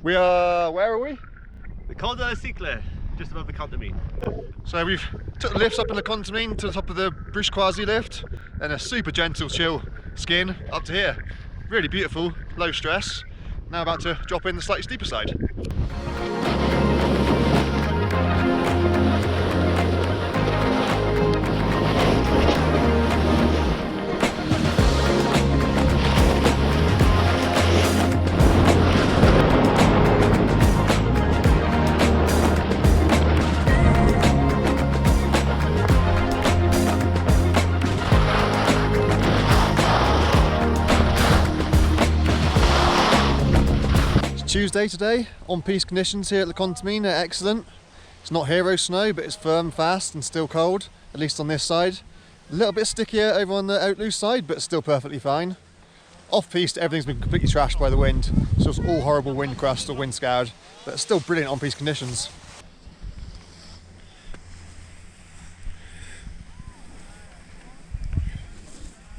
We are, where are we? The Col de la Cycle, just above the Contamine. So we've took the lifts up in the Contamine to the top of the Bruche lift, and a super gentle, chill skin up to here. Really beautiful, low stress. Now about to drop in the slightly steeper side. Tuesday today, on-piste conditions here at the Contamine are excellent. It's not hero snow, but it's firm, fast and still cold, at least on this side. A little bit stickier over on the out loose side, but still perfectly fine. Off-piste, everything's been completely trashed by the wind, so it's all horrible wind crust or wind scoured, but still brilliant on-piste conditions.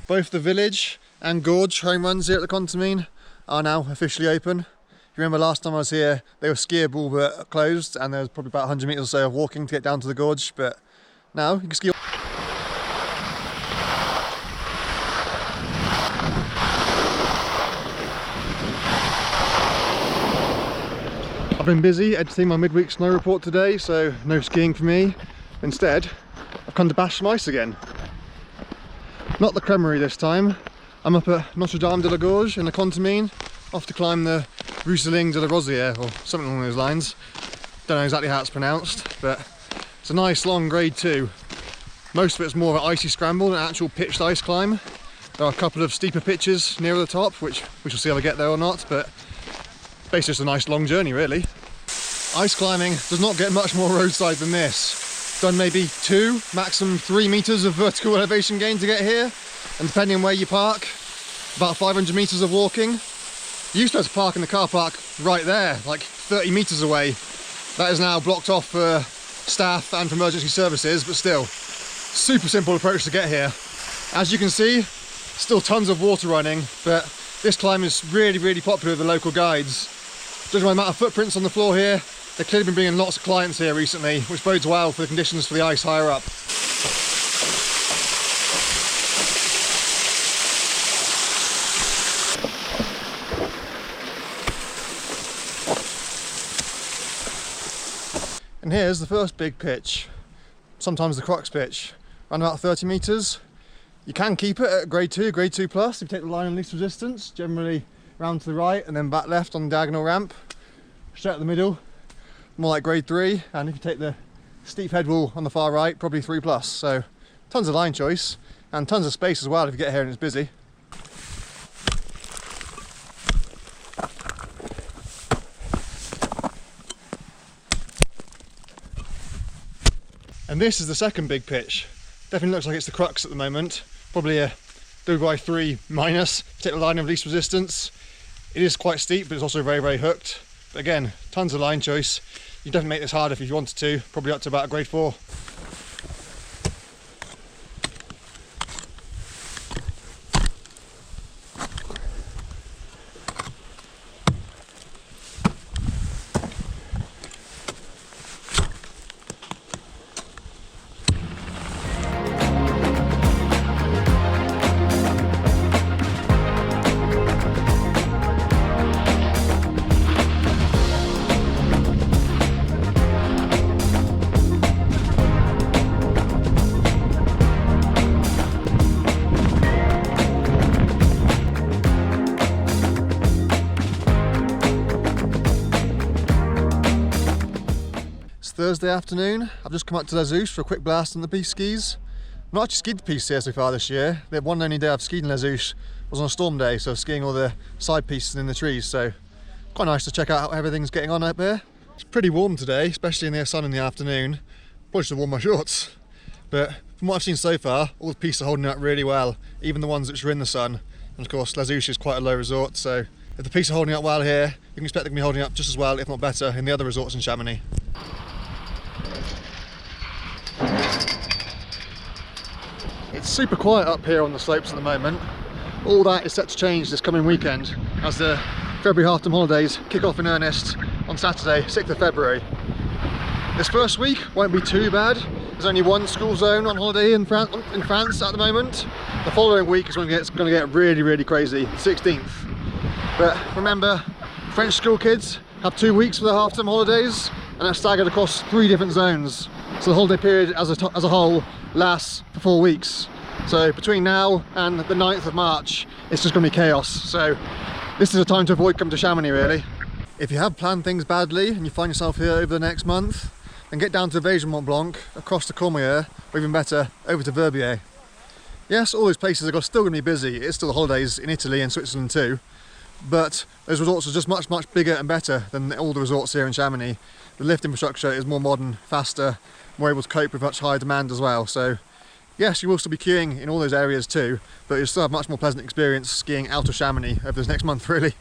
Both the village and gorge home runs here at the Contamine are now officially open. If you remember last time I was here, they were skiable but closed, and there was probably about 100 metres or so of walking to get down to the gorge, but now you can ski. I've been busy editing my midweek snow report today, so no skiing for me. Instead, I've come to bash some ice again. Not the Cremerie this time. I'm up at Notre Dame de la Gorge in the Contamine, off to climb the Rousseling de la Rosière, or something along those lines. Don't know exactly how it's pronounced, but it's a nice long grade 2. Most of it's more of an icy scramble than an actual pitched ice climb. There are a couple of steeper pitches nearer the top, which we shall see if I get there or not, but basically just a nice long journey really. Ice climbing does not get much more roadside than this. Done maybe 2, maximum 3 metres of vertical elevation gain to get here, and depending on where you park, about 500 metres of walking. You used to have to park in the car park right there, like 30 metres away. That is now blocked off for staff and for emergency services, but still, super simple approach to get here. As you can see, still tons of water running, but this climb is really, really popular with the local guides. Judging by the amount of footprints on the floor here, they've clearly been bringing lots of clients here recently, which bodes well for the conditions for the ice higher up. And here's the first big pitch, sometimes the crux pitch, around about 30 metres. You can keep it at grade 2 plus, if you take the line of least resistance, generally round to the right and then back left on the diagonal ramp, straight up the middle, more like grade 3, and if you take the steep head wall on the far right, probably 3 plus. So tons of line choice and tons of space as well if you get here and it's busy. And this is the second big pitch. Definitely looks like it's the crux at the moment. Probably a 3x3 minus, take the line of least resistance. It is quite steep, but it's also very, very hooked. But again, tons of line choice. You definitely make this harder if you wanted to, probably up to about a grade 4. Thursday afternoon. I've just come up to Les Houches for a quick blast on the piste skis. I've not actually skied the piste here so far this year. The one and only day I've skied in Les Houches was on a storm day, so skiing all the side pistes and in the trees, so quite nice to check out how everything's getting on up here. It's pretty warm today, especially in the sun in the afternoon. Probably should have worn my shorts, but from what I've seen so far, all the pistes are holding up really well, even the ones which are in the sun. And of course, Les Houches is quite a low resort, so if the pistes are holding up well here, you can expect them to be holding up just as well, if not better, in the other resorts in Chamonix. It's super quiet up here on the slopes at the moment. All that is set to change this coming weekend as the February half-term holidays kick off in earnest on Saturday, 6th of February. This first week won't be too bad. There's only one school zone on holiday in France at the moment. The following week is when it's going to get really, really crazy, the 16th. But remember, French school kids have 2 weeks for their half-term holidays, and that's staggered across 3 different zones. So the holiday period as a whole lasts for 4 weeks. So between now and the 9th of March, it's just going to be chaos. So this is a time to avoid coming to Chamonix, really. If you have planned things badly and you find yourself here over the next month, then get down to Evasion Mont Blanc, across to Courmayeur, or even better, over to Verbier. Yes, all those places are still going to be busy. It's still the holidays in Italy and Switzerland too. But those resorts are just much bigger and better than all the resorts here in Chamonix. The lift infrastructure is more modern, faster, more able to cope with much higher demand as well. So yes, you will still be queuing in all those areas too, but you'll still have much more pleasant experience skiing out of Chamonix over this next month, really.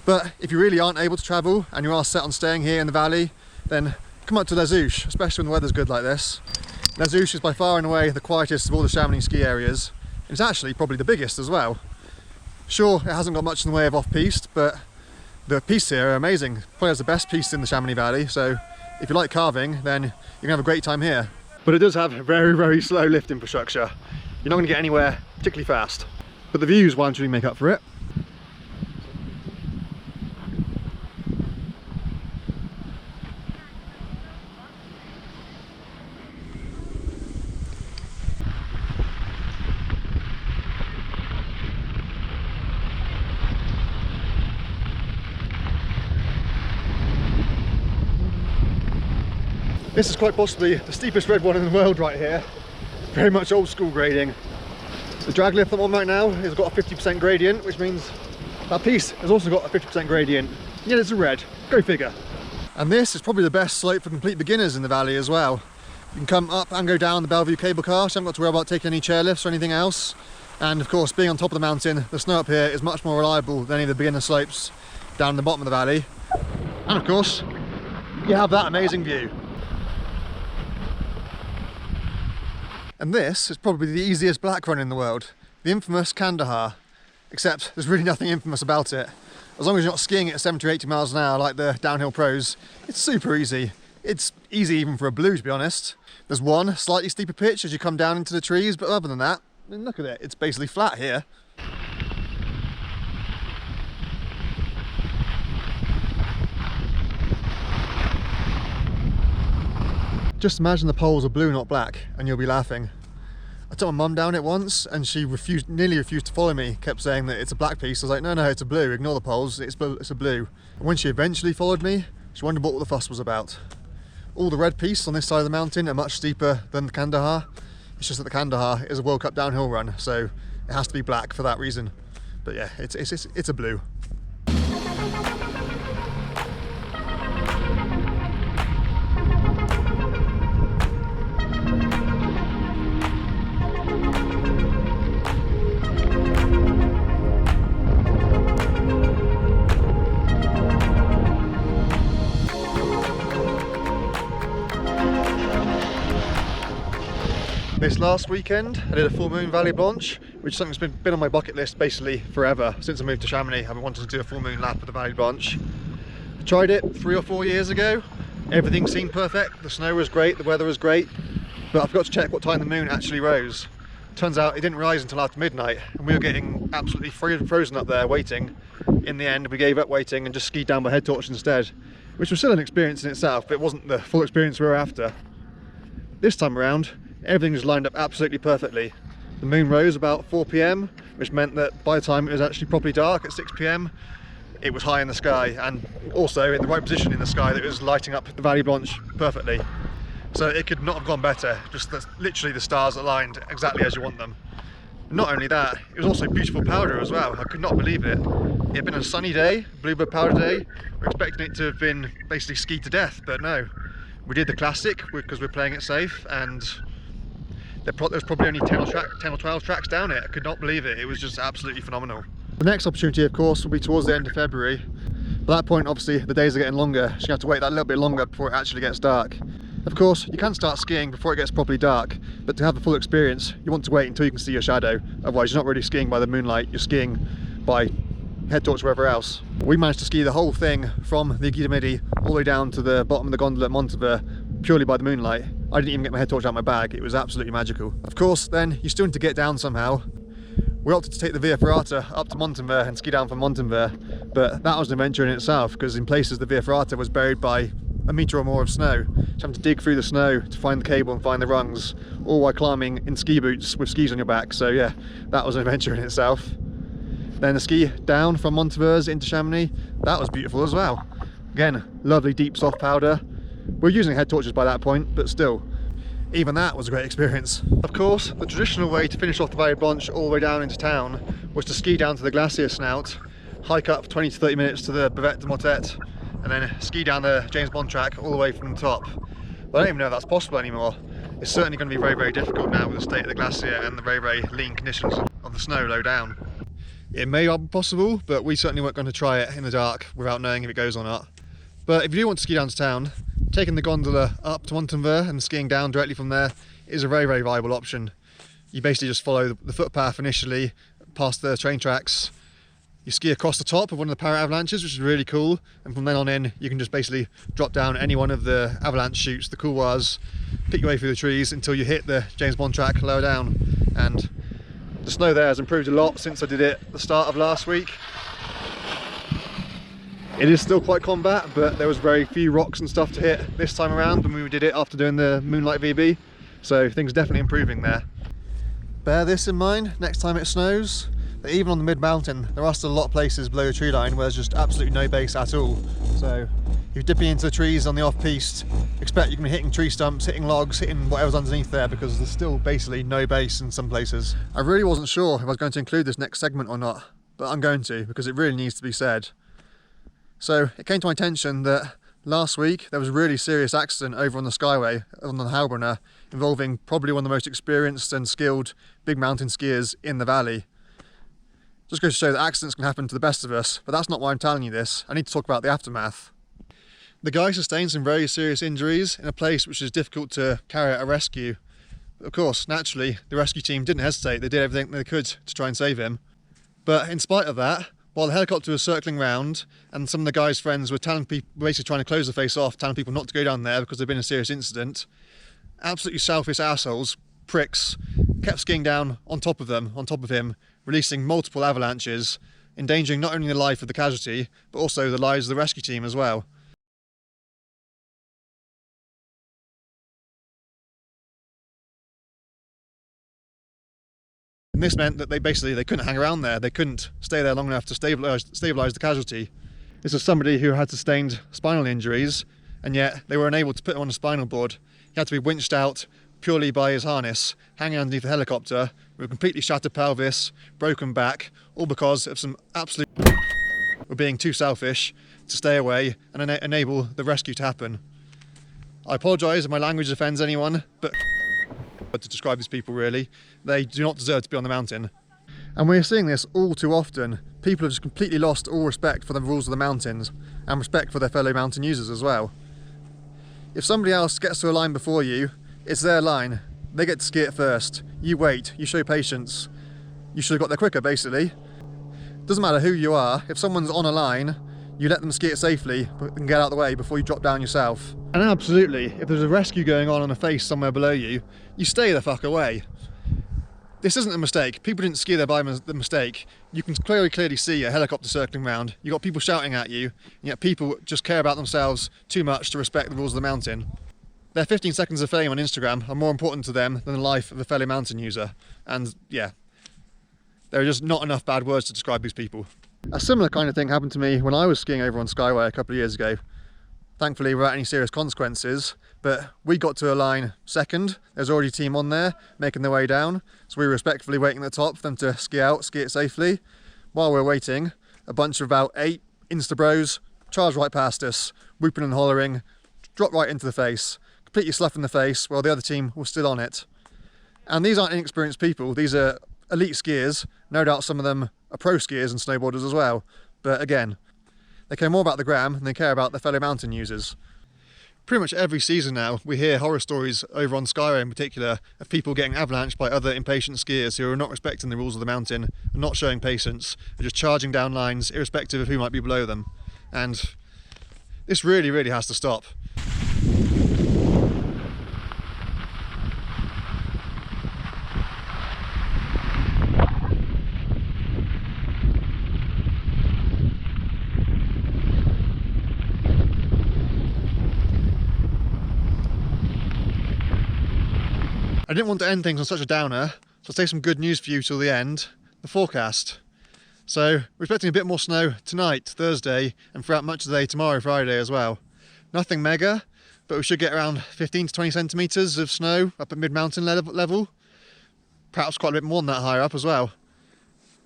But if you really aren't able to travel and you are set on staying here in the valley, then come up to Les Houches, especially when the weather's good like this. Les Houches is by far and away the quietest of all the Chamonix ski areas. It's actually probably the biggest as well. Sure, it hasn't got much in the way of off-piste, but the pistes here are amazing. Probably has the best piste in the Chamonix Valley, so if you like carving, then you can have a great time here. But it does have very, very slow lift infrastructure. You're not going to get anywhere particularly fast. But the views won't really make up for it. This is quite possibly the steepest red one in the world right here. Very much old school grading. The drag lift I'm on right now has got a 50% gradient, which means that piece has also got a 50% gradient. Yet it's a red, go figure. And this is probably the best slope for complete beginners in the valley as well. You can come up and go down the Bellevue cable car, so you haven't got to worry about taking any chairlifts or anything else. And of course, being on top of the mountain, the snow up here is much more reliable than any of the beginner slopes down the bottom of the valley. And of course, you have that amazing view. And this is probably the easiest black run in the world, the infamous Kandahar, except there's really nothing infamous about it. As long as you're not skiing at 70 or 80 miles an hour like the downhill pros, it's super easy. It's easy even for a blue, to be honest. There's one slightly steeper pitch as you come down into the trees, but other than that, I mean, look at it, it's basically flat here. Just imagine the poles are blue, not black, and you'll be laughing. I took my mum down it once, and she nearly refused to follow me, kept saying that it's a black piece. I was like, no, it's a blue, ignore the poles, it's a blue. And when she eventually followed me, she wondered what all the fuss was about. All the red pieces on this side of the mountain are much steeper than the Kandahar. It's just that the Kandahar is a World Cup downhill run, so it has to be black for that reason. But yeah, it's a blue. This last weekend I did a full moon Valley Blanche, which is something that's been on my bucket list basically forever. Since I moved to Chamonix, I've been wanting to do a full moon lap of the Valley Blanche. I tried it 3 or 4 years ago. Everything seemed perfect, the snow was great, the weather was great, but I forgot to check what time the moon actually rose. Turns out it didn't rise until after midnight, and we were getting absolutely frozen up there waiting. In the end, we gave up waiting and just skied down by head torch instead, which was still an experience in itself, but it wasn't the full experience we were after. This time around, everything just lined up absolutely perfectly. The moon rose about 4 PM, which meant that by the time it was actually properly dark at 6 PM, it was high in the sky, and also in the right position in the sky that it was lighting up the Valley Blanche perfectly. So it could not have gone better, just literally the stars aligned exactly as you want them. Not only that, it was also beautiful powder as well. I could not believe it. It had been a sunny day, bluebird powder day. We're expecting it to have been basically skied to death, but no. We did the classic because we're playing it safe, and there's probably only 10 or 12 tracks down it. I could not believe it. It was just absolutely phenomenal. The next opportunity, of course, will be towards the end of February. By that point, obviously, the days are getting longer, so you have to wait that little bit longer before it actually gets dark. Of course, you can start skiing before it gets properly dark, but to have the full experience, you want to wait until you can see your shadow. Otherwise, you're not really skiing by the moonlight, you're skiing by head torch wherever else. We managed to ski the whole thing from the Guida Midi all the way down to the bottom of the gondola at Monteverde purely by the moonlight. I didn't even get my head torch out of my bag. It was absolutely magical. Of course, then you still need to get down somehow. We opted to take the Via Ferrata up to Monteverde and ski down from Monteverde, but that was an adventure in itself, because in places the Via Ferrata was buried by a metre or more of snow. Just having to dig through the snow to find the cable and find the rungs, all while climbing in ski boots with skis on your back. So yeah, that was an adventure in itself. Then the ski down from Monteverde into Chamonix, that was beautiful as well. Again, lovely deep soft powder. We were using head torches by that point, but still, even that was a great experience. Of course, the traditional way to finish off the Vallée Blanche all the way down into town was to ski down to the glacier snout, hike up 20 to 30 minutes to the Buvette de Motet, and then ski down the James Bond track all the way from the top. But I don't even know if that's possible anymore. It's certainly going to be very, very difficult now with the state of the glacier and the very, very lean conditions of the snow low down. It may not be possible, but we certainly weren't going to try it in the dark without knowing if it goes or not. But if you do want to ski down to town, taking the gondola up to Monteverde and skiing down directly from there is a very, very viable option. You basically just follow the footpath initially, past the train tracks. You ski across the top of one of the para-avalanches, which is really cool, and from then on in you can just basically drop down any one of the avalanche chutes, the couloirs, pick your way through the trees until you hit the James Bond track lower down. And the snow there has improved a lot since I did it at the start of last week. It is still quite combat, but there was very few rocks and stuff to hit this time around when we did it after doing the Moonlight VB, so things are definitely improving there. Bear this in mind next time it snows, that even on the mid-mountain there are still a lot of places below the tree line where there's just absolutely no base at all. So if you're dipping into the trees on the off-piste, expect you're going to be hitting tree stumps, hitting logs, hitting whatever's underneath there, because there's still basically no base in some places. I really wasn't sure if I was going to include this next segment or not, but I'm going to, because it really needs to be said. So it came to my attention that last week there was a really serious accident over on the Skyway, on the Heilbronner, involving probably one of the most experienced and skilled big mountain skiers in the valley. Just goes to show that accidents can happen to the best of us, but that's not why I'm telling you this. I need to talk about the aftermath. The guy sustained some very serious injuries in a place which is difficult to carry out a rescue. But of course, naturally, the rescue team didn't hesitate. They did everything they could to try and save him. But in spite of that, while the helicopter was circling round and some of the guy's friends were telling people, basically trying to close the face off, telling people not to go down there because there'd been a serious incident, absolutely selfish assholes, pricks, kept skiing down on top of him, releasing multiple avalanches, endangering not only the life of the casualty, but also the lives of the rescue team as well. And this meant that they couldn't hang around there. They couldn't stay there long enough to stabilise the casualty. This was somebody who had sustained spinal injuries, and yet they were unable to put him on a spinal board. He had to be winched out purely by his harness, hanging underneath the helicopter with a completely shattered pelvis, broken back, all because of some absolute were being too selfish to stay away and enable the rescue to happen. I apologise if my language offends anyone, but to describe these people really, they do not deserve to be on the mountain. And we're seeing this all too often. People have just completely lost all respect for the rules of the mountains and respect for their fellow mountain users as well. If somebody else gets to a line before you, it's their line. They get to ski it first. You wait, you show patience. You should have got there quicker, basically. Doesn't matter who you are, if someone's on a line, you let them ski it safely and get out of the way before you drop down yourself. And absolutely, if there's a rescue going on a face somewhere below you, you stay the fuck away. This isn't a mistake. People didn't ski there by the mistake. You can clearly see a helicopter circling around. You've got people shouting at you, and yet people just care about themselves too much to respect the rules of the mountain. Their 15 seconds of fame on Instagram are more important to them than the life of a fellow mountain user. And yeah, there are just not enough bad words to describe these people. A similar kind of thing happened to me when I was skiing over on Skyway a couple of years ago. Thankfully without any serious consequences, but we got to a line second. There's already a team on there making their way down, so we were respectfully waiting at the top for them to ski out, ski it safely. While we were waiting, a bunch of about 8 Insta bros charged right past us, whooping and hollering, dropped right into the face, completely sloughing the face while the other team was still on it. And these aren't inexperienced people, these are elite skiers, no doubt some of them are pro skiers and snowboarders as well, but again, they care more about the gram than they care about their fellow mountain users. Pretty much every season now we hear horror stories over on Skyway in particular of people getting avalanched by other impatient skiers who are not respecting the rules of the mountain and not showing patience, are just charging down lines irrespective of who might be below them. And this really has to stop. I didn't want to end things on such a downer, so I'll say some good news for you till the end. The forecast. So we're expecting a bit more snow tonight, Thursday, and throughout much of the day tomorrow, Friday as well. Nothing mega, but we should get around 15 to 20 centimetres of snow up at mid-mountain level. Perhaps quite a bit more than that higher up as well.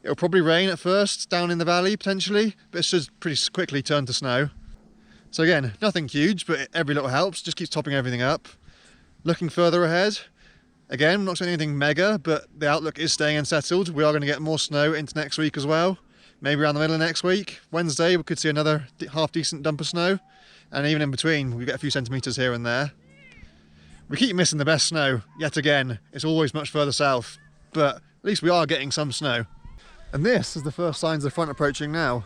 It'll probably rain at first, down in the valley potentially, but it should pretty quickly turn to snow. So again, nothing huge, but every little helps, just keeps topping everything up. Looking further ahead, again, I'm not saying anything mega, but the outlook is staying unsettled. We are going to get more snow into next week as well. Maybe around the middle of next week. Wednesday, we could see another half-decent dump of snow. And even in between, we get a few centimetres here and there. We keep missing the best snow, yet again. It's always much further south, but at least we are getting some snow. And this is the first signs of front approaching now.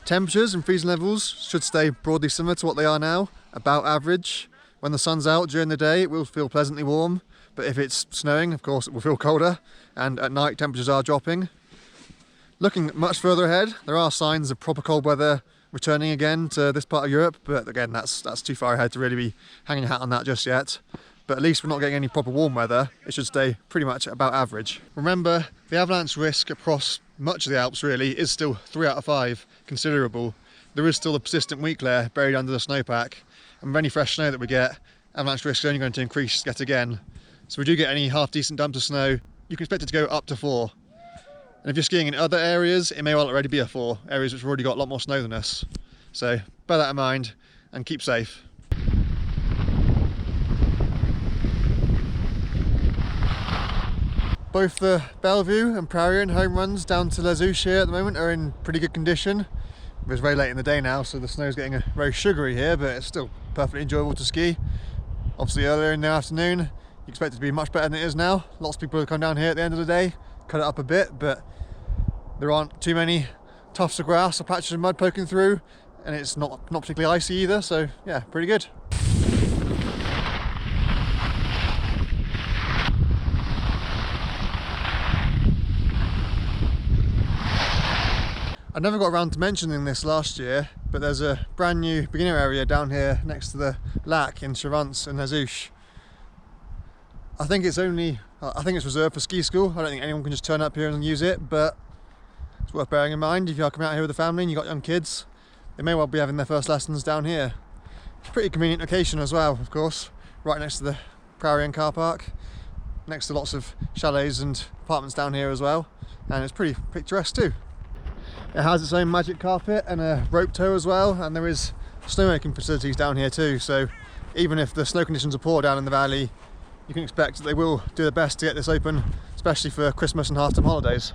Temperatures and freezing levels should stay broadly similar to what they are now, about average. When the sun's out during the day, it will feel pleasantly warm, but if it's snowing, of course, it will feel colder, and at night temperatures are dropping. Looking much further ahead, there are signs of proper cold weather returning again to this part of Europe, but again, that's too far ahead to really be hanging a hat on that just yet. But at least we're not getting any proper warm weather. It should stay pretty much about average. Remember, the avalanche risk across much of the Alps really is still 3 out of 5, considerable. There is still a persistent weak layer buried under the snowpack, and with any fresh snow that we get, avalanche risk is only going to increase yet again. So if we do get any half-decent dumps of snow, you can expect it to go up to 4. And if you're skiing in other areas, it may well already be a 4, areas which have already got a lot more snow than us. So bear that in mind and keep safe. Both the Bellevue and Prairie home runs down to Les Houches here at the moment are in pretty good condition. It's very late in the day now, so the snow's getting very sugary here, but it's still perfectly enjoyable to ski. Obviously earlier in the afternoon, you expect it to be much better than it is now. Lots of people have come down here at the end of the day, cut it up a bit, but there aren't too many tufts of grass or patches of mud poking through, and it's not particularly icy either, so yeah, pretty good. I never got around to mentioning this last year, but there's a brand new beginner area down here next to the lac in Chamonix and Les Houches. I think it's reserved for ski school. I don't think anyone can just turn up here and use it, but it's worth bearing in mind if you are coming out here with a family and you've got young kids. They may well be having their first lessons down here. It's a pretty convenient location as well, of course, right next to the Prairie car park, next to lots of chalets and apartments down here as well, and it's pretty picturesque too. It has its own magic carpet and a rope tow as well, and there is snowmaking facilities down here too, so even if the snow conditions are poor down in the valley, you can expect that they will do their best to get this open, especially for Christmas and half-term holidays.